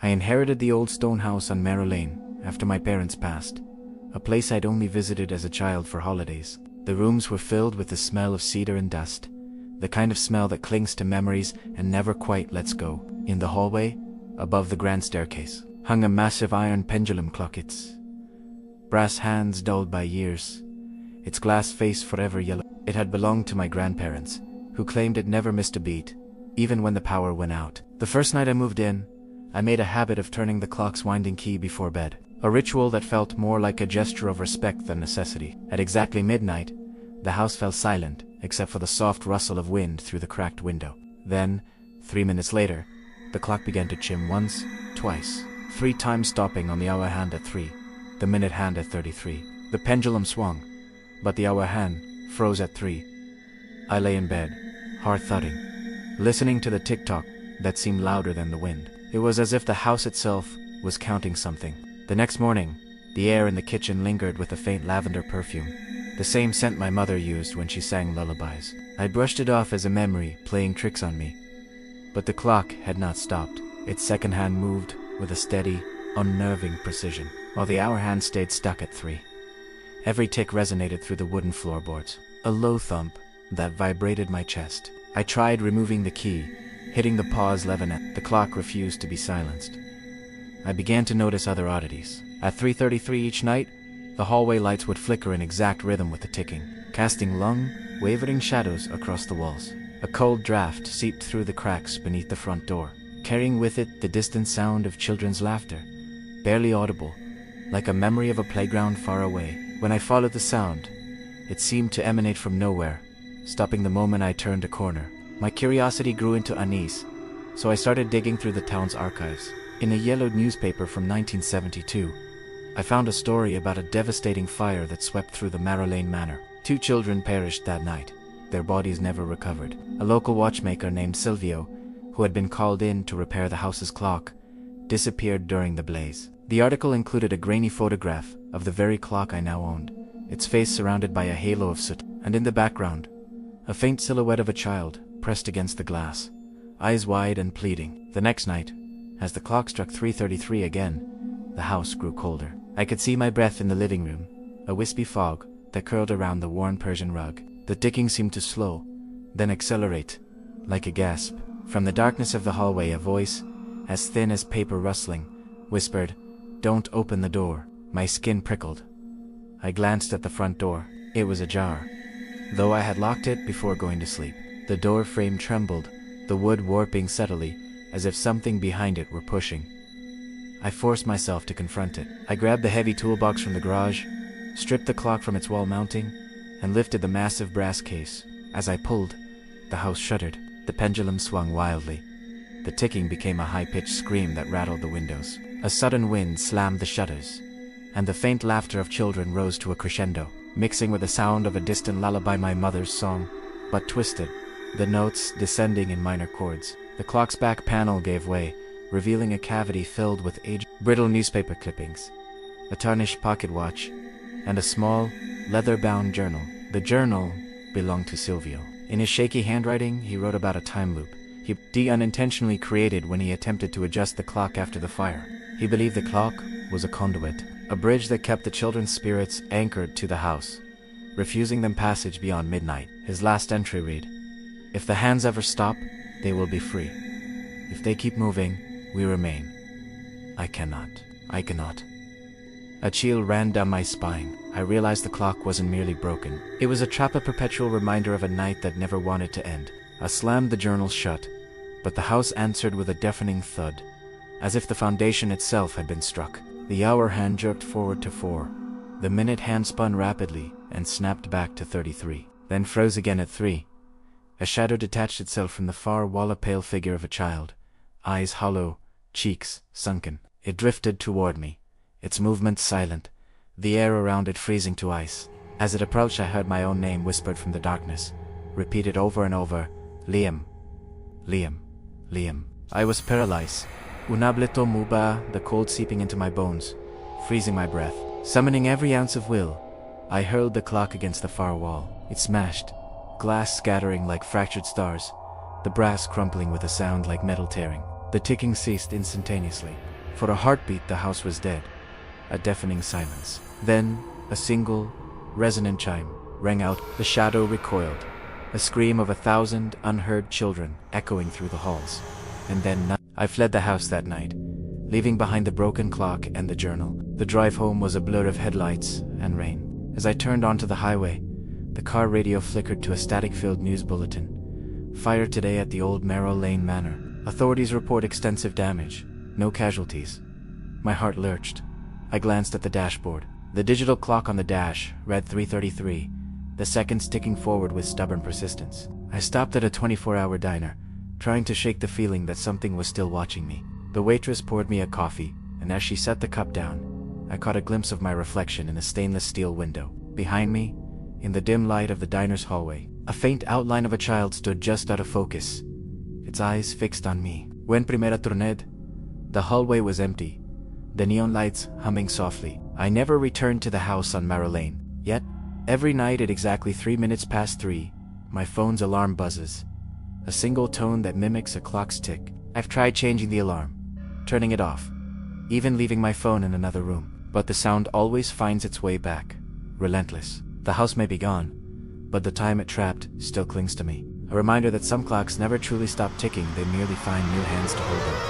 I inherited the old stone house on Merrow Lane after my parents passed, a place I'd only visited as a child for holidays. The rooms were filled with the smell of cedar and dust, the kind of smell that clings to memories and never quite lets go. In the hallway, above the grand staircase, hung a massive iron pendulum clock, its brass hands dulled by years, its glass face forever yellow. It had belonged to my grandparents, who claimed it never missed a beat, even when the power went out. The first night I moved in, I made a habit of turning the clock's winding key before bed, a ritual that felt more like a gesture of respect than necessity. At exactly midnight, the house fell silent, except for the soft rustle of wind through the cracked window. Then, 3 minutes later, the clock began to chime once, twice, 3 times, stopping on the hour hand at 3, the minute hand at 33. The pendulum swung, but the hour hand froze at 3. I lay in bed, heart thudding, listening to the tick-tock that seemed louder than the wind. It was as if the house itself was counting something. The next morning, the air in the kitchen lingered with a faint lavender perfume, the same scent my mother used when she sang lullabies. I brushed it off as a memory playing tricks on me. But the clock had not stopped. Its second hand moved with a steady, unnerving precision, while the hour hand stayed stuck at 3. Every tick resonated through the wooden floorboards, a low thump that vibrated my chest. I tried removing the key, hitting the pause lever. The clock refused to be silenced. I began to notice other oddities. At 3:33 each night, the hallway lights would flicker in exact rhythm with the ticking, casting long, wavering shadows across the walls. A cold draft seeped through the cracks beneath the front door, carrying with it the distant sound of children's laughter, barely audible, like a memory of a playground far away. When I followed the sound, it seemed to emanate from nowhere, stopping the moment I turned a corner. My curiosity grew into unease, so I started digging through the town's archives. In a yellowed newspaper from 1972, I found a story about a devastating fire that swept through the Merrow Lane Manor. 2 children perished that night, their bodies never recovered. A local watchmaker named Silvio, who had been called in to repair the house's clock, disappeared during the blaze. The article included a grainy photograph of the very clock I now owned, its face surrounded by a halo of soot, and in the background, a faint silhouette of a child pressed against the glass, eyes wide and pleading. The next night, as the clock struck 3:33 again, the house grew colder. I could see my breath in the living room, a wispy fog that curled around the worn Persian rug. The ticking seemed to slow, then accelerate, like a gasp. From the darkness of the hallway, a voice, as thin as paper rustling, whispered, "Don't open the door." My skin prickled. I glanced at the front door. It was ajar, though I had locked it before going to sleep. The door frame trembled, the wood warping subtly, as if something behind it were pushing. I forced myself to confront it. I grabbed the heavy toolbox from the garage, stripped the clock from its wall mounting, and lifted the massive brass case. As I pulled, the house shuddered. The pendulum swung wildly. The ticking became a high-pitched scream that rattled the windows. A sudden wind slammed the shutters, and the faint laughter of children rose to a crescendo, mixing with the sound of a distant lullaby, my mother's song, but twisted, the notes descending in minor chords. The clock's back panel gave way, revealing a cavity filled with aged, brittle newspaper clippings, a tarnished pocket watch, and a small, leather-bound journal. The journal belonged to Silvio. In his shaky handwriting, he wrote about a time loop he unintentionally created when he attempted to adjust the clock after the fire. He believed the clock was a conduit, a bridge that kept the children's spirits anchored to the house, refusing them passage beyond midnight. His last entry read, "If the hands ever stop, they will be free. If they keep moving, we remain. I cannot. A chill ran down my spine. I realized the clock wasn't merely broken. It was a trap, a perpetual reminder of a night that never wanted to end. I slammed the journal shut, but the house answered with a deafening thud, as if the foundation itself had been struck. The hour hand jerked forward to 4. The minute hand spun rapidly and snapped back to 33, then froze again at 3. A shadow detached itself from the far wall, a pale figure of a child, eyes hollow, cheeks sunken. It drifted toward me, its movements silent, the air around it freezing to ice. As it approached, I heard my own name whispered from the darkness, repeated over and over, "Liam, Liam, Liam." I was paralyzed. Unableto muba, the cold seeping into my bones, freezing my breath. Summoning every ounce of will, I hurled the clock against the far wall. It smashed, glass scattering like fractured stars, the brass crumpling with a sound like metal tearing. The ticking ceased instantaneously, For a heartbeat, the house was dead. A deafening silence. Then, a single, resonant chime rang out. The shadow recoiled. A scream of 1,000 unheard children echoing through the halls. And then I fled the house that night, leaving behind the broken clock and the journal. The drive home was a blur of headlights and rain. As I turned onto the highway, the car radio flickered to a static-filled news bulletin. Fire today at the old Merrill Lane Manor. Authorities report extensive damage. No casualties. My heart lurched. I glanced at the dashboard. The digital clock on the dash read 3:33, the seconds ticking forward with stubborn persistence. I stopped at a 24-hour diner, trying to shake the feeling that something was still watching me. The waitress poured me a coffee, and as she set the cup down, I caught a glimpse of my reflection in a stainless steel window. Behind me, in the dim light of the diner's hallway, a faint outline of a child stood just out of focus, its eyes fixed on me. When primera turned, the hallway was empty, the neon lights humming softly. I never returned to the house on Merrill Lane. Yet, every night at exactly 3:03, my phone's alarm buzzes, a single tone that mimics a clock's tick. I've tried changing the alarm, turning it off, even leaving my phone in another room, but the sound always finds its way back, relentless. The house may be gone, but the time it trapped still clings to me. A reminder that some clocks never truly stop ticking, they merely find new hands to hold them.